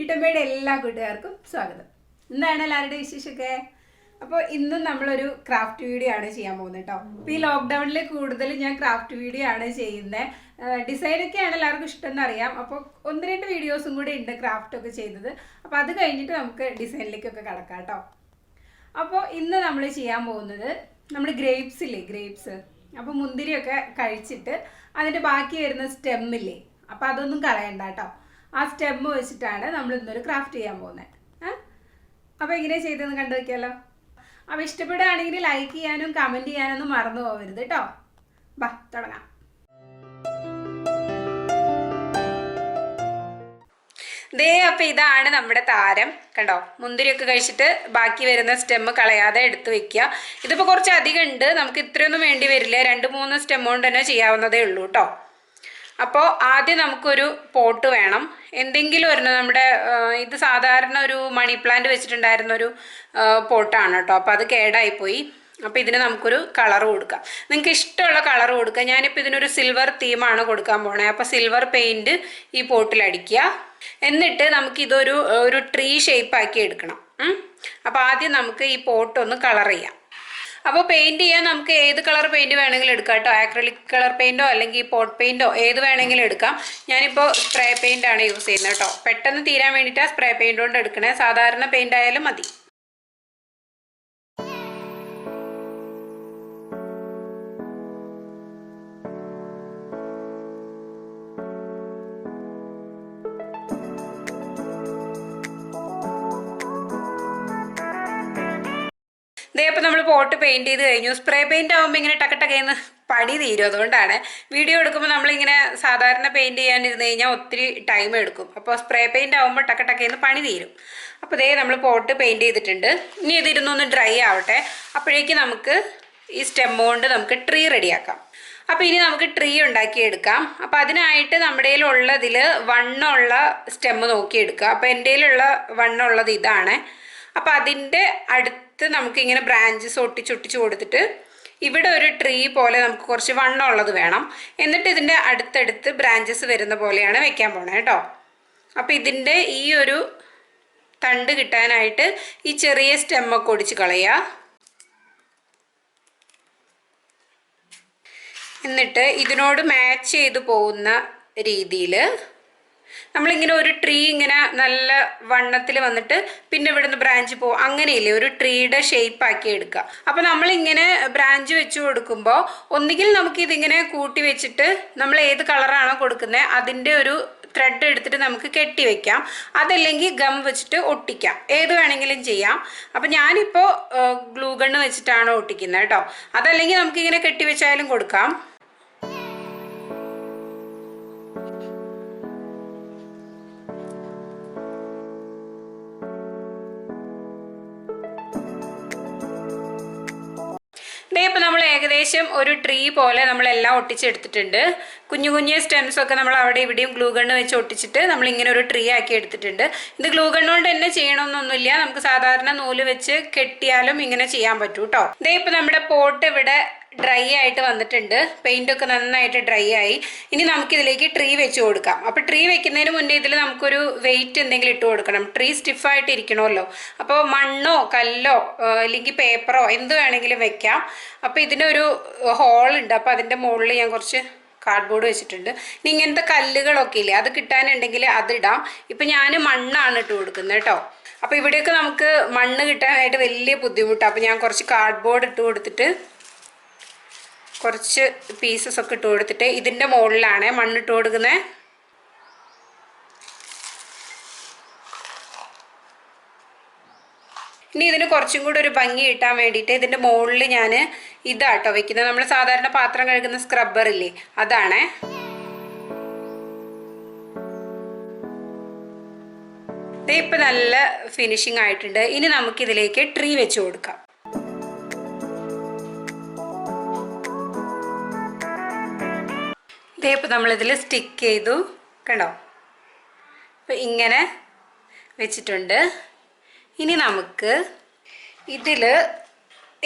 വീട്ടമ്മയുടെ എല്ലാ കൂട്ടുകാർക്കും സ്വാഗതം. എന്താണ് എല്ലാവരുടെ വിശേഷമൊക്കെ? അപ്പോൾ ഇന്നും നമ്മളൊരു ക്രാഫ്റ്റ് വീഡിയോ ആണ് ചെയ്യാൻ പോകുന്നത് കേട്ടോ. അപ്പോൾ ഈ ലോക്ക്ഡൗണിൽ കൂടുതൽ ഞാൻ ക്രാഫ്റ്റ് വീഡിയോ ആണ് ചെയ്യുന്നത്. ഡിസൈനൊക്കെയാണ് എല്ലാവർക്കും ഇഷ്ടം എന്നറിയാം. അപ്പോൾ 1-2 വീഡിയോസും കൂടി ഉണ്ട് ക്രാഫ്റ്റ് ഒക്കെ ചെയ്തത്. അപ്പോൾ അത് കഴിഞ്ഞിട്ട് നമുക്ക് ഡിസൈനിലേക്കൊക്കെ കടക്കാം കേട്ടോ. അപ്പോൾ ഇന്ന് നമ്മൾ ചെയ്യാൻ പോകുന്നത് നമ്മൾ ഗ്രേപ്സ് ഇല്ലേ, ഗ്രേപ്സ്. അപ്പോൾ മുന്തിരിയൊക്കെ കഴിച്ചിട്ട് അതിൻ്റെ ബാക്കി വരുന്ന സ്റ്റെമ്മില്ലേ, അപ്പോൾ അതൊന്നും കളയണ്ട കേട്ടോ. ആ സ്റ്റെമ്മ് വെച്ചിട്ടാണ് നമ്മൾ ഇന്നൊരു ക്രാഫ്റ്റ് ചെയ്യാൻ പോകുന്നത്. അപ്പോൾ എങ്ങനെ ചെയ്തതെന്ന് കണ്ടു വയ്ക്കാമല്ലോ. അപ്പോൾ ഇഷ്ടപ്പെടുകയാണെങ്കിൽ ലൈക്ക് ചെയ്യാനും കമൻറ്റ് ചെയ്യാനൊന്നും മറന്നു പോകരുത് കേട്ടോ. ബാ തുടങ്ങാം. ദേ അപ്പോൾ ഇതാണ് നമ്മുടെ താരം. കണ്ടോ, മുന്തിരിയൊക്കെ കഴിച്ചിട്ട് ബാക്കി വരുന്ന സ്റ്റെമ്മ് കളയാതെ എടുത്ത് വെക്കുക. ഇതിപ്പോൾ കുറച്ച് അധികം ഉണ്ട്, നമുക്ക് ഇത്രയൊന്നും വേണ്ടി വരില്ല. 2-3 സ്റ്റെമ്മ് കൊണ്ട് തന്നെ ചെയ്യാവുന്നതേ ഉള്ളൂ കേട്ടോ. അപ്പോൾ ആദ്യം നമുക്കൊരു പോട്ട് വേണം. എന്തെങ്കിലും ഒരെണ്ണം, നമ്മുടെ ഇത് സാധാരണ ഒരു മണി പ്ലാന്റ് വെച്ചിട്ടുണ്ടായിരുന്നൊരു പോട്ടാണ് കേട്ടോ. അപ്പോൾ അത് കേടായിപ്പോയി. അപ്പോൾ ഇതിന് നമുക്കൊരു കളർ കൊടുക്കാം. നിങ്ങൾക്ക് ഇഷ്ടമുള്ള കളർ കൊടുക്കുക. ഞാനിപ്പോൾ ഇതിനൊരു സിൽവർ തീമാണ് കൊടുക്കാൻ പോണേ. അപ്പോൾ സിൽവർ പെയിൻറ്റ് ഈ പോട്ടിൽ അടിക്കുക. എന്നിട്ട് നമുക്കിതൊരു ട്രീ ഷേപ്പാക്കി എടുക്കണം. അപ്പോൾ ആദ്യം നമുക്ക് ഈ പോട്ടൊന്ന് കളർ ചെയ്യാം. അപ്പോൾ പെയിൻറ്റ് ചെയ്യാൻ നമുക്ക് ഏത് കളർ പെയിൻറ്റ് വേണമെങ്കിലും എടുക്കാം കേട്ടോ. ആക്രിലിക് കളർ പെയിൻറ്റോ അല്ലെങ്കിൽ പോട്ട് പെയിൻറ്റോ ഏത് വേണമെങ്കിലും എടുക്കാം. ഞാനിപ്പോൾ സ്പ്രേ പെയിൻ്റാണ് യൂസ് ചെയ്യുന്നത് കേട്ടോ. പെട്ടെന്ന് തീരാൻ വേണ്ടിയിട്ടാണ് സ്പ്രേ പെയിൻറ്റ് കൊണ്ട് എടുക്കണേ. സാധാരണ പെയിൻ്റ് ആയാലും മതി. ഇതേ അപ്പോൾ നമ്മൾ പോട്ട് പെയിൻറ്റ് ചെയ്ത് കഴിഞ്ഞു. സ്പ്രേ പെയിൻറ്റ് ആകുമ്പോൾ ഇങ്ങനെ ടക്കടക്കേന്ന് പണി തീരും. അതുകൊണ്ടാണ് വീഡിയോ എടുക്കുമ്പോൾ നമ്മളിങ്ങനെ സാധാരണ പെയിൻറ്റ് ചെയ്യാനിരുന്ന് കഴിഞ്ഞാൽ ഒത്തിരി ടൈം എടുക്കും. അപ്പോൾ സ്പ്രേ പെയിൻറ്റ് ആകുമ്പോൾ ടക്കടക്കേന്ന് പണി തീരും. അപ്പോൾ ഇതേ നമ്മൾ പോട്ട് പെയിൻറ്റ് ചെയ്തിട്ടുണ്ട്. ഇനി ഇതിരുന്നൊന്ന് ഡ്രൈ ആവട്ടെ. അപ്പോഴേക്ക് നമുക്ക് ഈ സ്റ്റെം കൊണ്ട് നമുക്ക് ട്രീ റെഡിയാക്കാം. അപ്പോൾ ഇനി നമുക്ക് ട്രീ ഉണ്ടാക്കിയെടുക്കാം. അപ്പോൾ അതിനായിട്ട് നമ്മുടെ കയ്യിലുള്ളതിൽ വണ്ണമുള്ള സ്റ്റെമ്മ് നോക്കിയെടുക്കുക. അപ്പോൾ എൻ്റെ കയ്യിലുള്ള വണ്ണമുള്ളത് ഇതാണ്. അപ്പോൾ അതിൻ്റെ അടുത്ത് നമുക്കിങ്ങനെ ബ്രാഞ്ചസ് ഒട്ടിച്ചൊട്ടിച്ച് കൊടുത്തിട്ട് ഇവിടെ ഒരു ട്രീ പോലെ നമുക്ക് കുറച്ച് വണ്ണമുള്ളത് വേണം. എന്നിട്ട് ഇതിൻ്റെ അടുത്തടുത്ത് ബ്രാഞ്ചസ് വരുന്ന പോലെയാണ് വെക്കാൻ പോണേ കേട്ടോ. അപ്പോൾ ഇതിൻ്റെ ഈ ഒരു തണ്ട് കിട്ടാനായിട്ട് ഈ ചെറിയ സ്റ്റെമ്മൊക്കെ ഒടിച്ച് കളയുക. എന്നിട്ട് ഇതിനോട് മാച്ച് ചെയ്ത് പോകുന്ന രീതിയിൽ നമ്മളിങ്ങനെ ഒരു ട്രീ ഇങ്ങനെ നല്ല വണ്ണത്തിൽ വന്നിട്ട് പിന്നെ ഇവിടുന്ന് ബ്രാഞ്ച് പോകും, അങ്ങനെയില്ലേ, ഒരു ട്രീയുടെ ഷേപ്പ് ആക്കി എടുക്കുക. അപ്പോൾ നമ്മളിങ്ങനെ ബ്രാഞ്ച് വെച്ച് കൊടുക്കുമ്പോൾ ഒന്നുകിൽ നമുക്കിതിങ്ങനെ കൂട്ടി വെച്ചിട്ട് നമ്മൾ ഏത് കളറാണോ കൊടുക്കുന്നത് അതിൻ്റെ ഒരു ത്രെഡ് എടുത്തിട്ട് നമുക്ക് കെട്ടി വെക്കാം. അതല്ലെങ്കിൽ ഗം വെച്ചിട്ട് ഒട്ടിക്കാം. ഏത് വേണമെങ്കിലും ചെയ്യാം. അപ്പം ഞാനിപ്പോൾ ഗ്ലൂ ഗണ്ണ് വെച്ചിട്ടാണ് ഒട്ടിക്കുന്നത് കേട്ടോ. അതല്ലെങ്കിൽ നമുക്കിങ്ങനെ കെട്ടി വെച്ചാലും കൊടുക്കാം. ഇപ്പോൾ നമ്മൾ ഏകദേശം ഒരു ട്രീ പോലെ നമ്മളെല്ലാം ഒട്ടിച്ചെടുത്തിട്ടുണ്ട്. കുഞ്ഞു കുഞ്ഞു സ്റ്റെംസൊക്കെ നമ്മൾ അവിടെ ഇവിടെയും ഗ്ലൂ ഗണ്ണ് വെച്ച് ഒട്ടിച്ചിട്ട് നമ്മളിങ്ങനെ ഒരു ട്രീ ആക്കി എടുത്തിട്ടുണ്ട്. ഇത് ഗ്ലൂ ഗണ്ണ് കൊണ്ട് തന്നെ ചെയ്യണമെന്നൊന്നുമില്ല. നമുക്ക് സാധാരണ നൂല് വെച്ച് കെട്ടിയാലും ഇങ്ങനെ ചെയ്യാൻ പറ്റും കേട്ടോ. ഇതേ ഇപ്പോൾ നമ്മുടെ പോട്ട് ഇവിടെ ഡ്രൈ ആയിട്ട് വന്നിട്ടുണ്ട്. പെയിൻ്റൊക്കെ നന്നായിട്ട് ഡ്രൈ ആയി. ഇനി നമുക്കിതിലേക്ക് ട്രീ വെച്ച് കൊടുക്കാം. അപ്പോൾ ട്രീ വെക്കുന്നതിന് മുന്നേ ഇതിൽ നമുക്കൊരു വെയിറ്റ് എന്തെങ്കിലും ഇട്ട് കൊടുക്കണം. ട്രീ സ്റ്റിഫായിട്ട് ഇരിക്കണമല്ലോ. അപ്പോൾ മണ്ണോ കല്ലോ അല്ലെങ്കിൽ പേപ്പറോ എന്ത് വേണമെങ്കിലും വെക്കാം. അപ്പോൾ ഇതിനൊരു ഹോളുണ്ട്. അപ്പോൾ അതിൻ്റെ മുകളിൽ ഞാൻ കുറച്ച് കാർഡ്ബോർഡ് വെച്ചിട്ടുണ്ട്. ഇനി ഇങ്ങനത്തെ കല്ലുകളൊക്കെ ഇല്ലേ, അത് കിട്ടാനുണ്ടെങ്കിൽ അതിടാം. ഇപ്പം ഞാൻ മണ്ണാണ് ഇട്ട് കൊടുക്കുന്നത് കേട്ടോ. അപ്പോൾ ഇവിടെയൊക്കെ നമുക്ക് മണ്ണ് കിട്ടാനായിട്ട് വലിയ ബുദ്ധിമുട്ടാണ്. അപ്പോൾ ഞാൻ കുറച്ച് കാർഡ്ബോർഡ് ഇട്ട് കൊടുത്തിട്ട് കുറച്ച് പീസസ് ഒക്കെ ഇട്ട് കൊടുത്തിട്ട് ഇതിൻ്റെ മുകളിലാണ് മണ്ണിട്ട് കൊടുക്കുന്നത്. ഇനി ഇതിന് കുറച്ചും കൂടി ഒരു ഭംഗി കിട്ടാൻ വേണ്ടിയിട്ട് ഇതിൻ്റെ മുകളിൽ ഞാൻ ഇതാട്ടോ വെക്കുന്നത്. നമ്മൾ സാധാരണ പാത്രം കഴുകുന്ന സ്ക്രബ്ബർ ഇല്ലേ, അതാണ്. ഇത് ഇപ്പം നല്ല ഫിനിഷിംഗ് ആയിട്ടുണ്ട്. ഇനി നമുക്കിതിലേക്ക് ട്രീ വെച്ച് കൊടുക്കാം. ഇതേപ്പോൾ നമ്മളിതിൽ സ്റ്റിക്ക് ചെയ്തു, കണ്ടോ. അപ്പോൾ ഇങ്ങനെ വെച്ചിട്ടുണ്ട്. ഇനി നമുക്ക് ഇതിൽ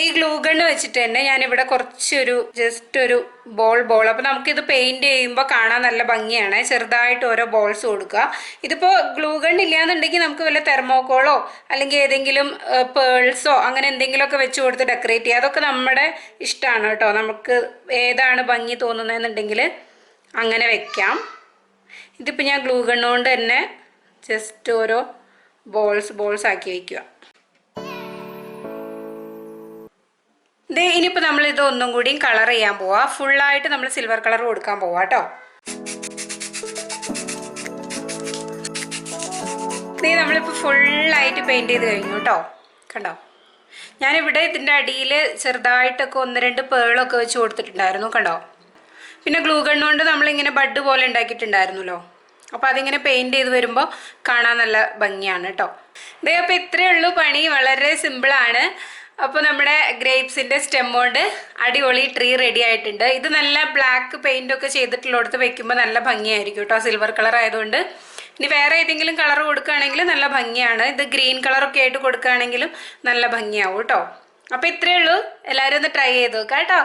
ഈ ഗ്ലൂ ഗണ്ണ് വെച്ചിട്ട് തന്നെ ഞാനിവിടെ കുറച്ചൊരു ജസ്റ്റ് ഒരു ബോൾ അപ്പോൾ നമുക്കിത് പെയിൻറ് ചെയ്യുമ്പോൾ കാണാൻ നല്ല ഭംഗിയാണ്. ചെറുതായിട്ട് ഓരോ ബോൾസ് കൊടുക്കുക. ഇതിപ്പോൾ ഗ്ലൂ ഗണ്ണ് ഇല്ലാന്നുണ്ടെങ്കിൽ നമുക്ക് വല്ല തെർമോക്കോളോ അല്ലെങ്കിൽ ഏതെങ്കിലും പേൾസോ അങ്ങനെ എന്തെങ്കിലുമൊക്കെ വെച്ച് കൊടുത്ത് ഡെക്കറേറ്റ് ചെയ്യുക. അതൊക്കെ നമ്മുടെ ഇഷ്ടമാണ് കേട്ടോ. നമുക്ക് ഏതാണ് ഭംഗി തോന്നുന്നതെന്നുണ്ടെങ്കിൽ അങ്ങനെ വെക്കാം. ഇതിപ്പോൾ ഞാൻ ഗ്ലൂ ഗണ്ണ് കൊണ്ട് തന്നെ ജസ്റ്റ് ഓരോ ബോൾസ് ആക്കി വയ്ക്കുക. ഇനിയിപ്പോൾ നമ്മൾ ഇത് ഒന്നും കൂടി കളർ ചെയ്യാൻ പോവാ. ഫുള്ളായിട്ട് നമ്മൾ സിൽവർ കളർ കൊടുക്കാൻ പോവാ കേട്ടോ. നമ്മളിപ്പോൾ ഫുള്ളായിട്ട് പെയിൻറ് ചെയ്ത് കഴിഞ്ഞു കേട്ടോ. കണ്ടോ, ഞാനിവിടെ ഇതിൻ്റെ അടിയിൽ ചെറുതായിട്ടൊക്കെ 1-2 പേളൊക്കെ വെച്ച് കൊടുത്തിട്ടുണ്ടായിരുന്നു. കണ്ടോ, പിന്നെ ഗ്ലൂ ഗണ്ണ് കൊണ്ട് നമ്മളിങ്ങനെ ബഡ് പോലെ ഉണ്ടാക്കിയിട്ടുണ്ടായിരുന്നല്ലോ. അപ്പോൾ അതിങ്ങനെ പെയിൻറ് ചെയ്ത് വരുമ്പോൾ കാണാൻ നല്ല ഭംഗിയാണ് കേട്ടോ. അപ്പോൾ ഇത്രയേ ഉള്ളൂ പണി, വളരെ സിമ്പിളാണ്. അപ്പോൾ നമ്മുടെ ഗ്രേപ്സിൻ്റെ സ്റ്റെം കൊണ്ട് അടിപൊളി ട്രീ റെഡി ആയിട്ടുണ്ട്. ഇത് നല്ല ബ്ലാക്ക് പെയിൻ്റൊക്കെ ചെയ്തിട്ടുള്ളടത്ത് വെക്കുമ്പോൾ നല്ല ഭംഗിയായിരിക്കും കേട്ടോ, സിൽവർ കളർ ആയതുകൊണ്ട്. ഇനി വേറെ ഏതെങ്കിലും കളർ കൊടുക്കുകയാണെങ്കിൽ നല്ല ഭംഗിയാണ്. ഇത് ഗ്രീൻ കളറൊക്കെ ആയിട്ട് കൊടുക്കുകയാണെങ്കിലും നല്ല ഭംഗിയാവും കേട്ടോ. അപ്പോൾ ഇത്രയേ ഉള്ളൂ, എല്ലാവരും ഒന്ന് ട്രൈ ചെയ്ത് നോക്കാം കേട്ടോ.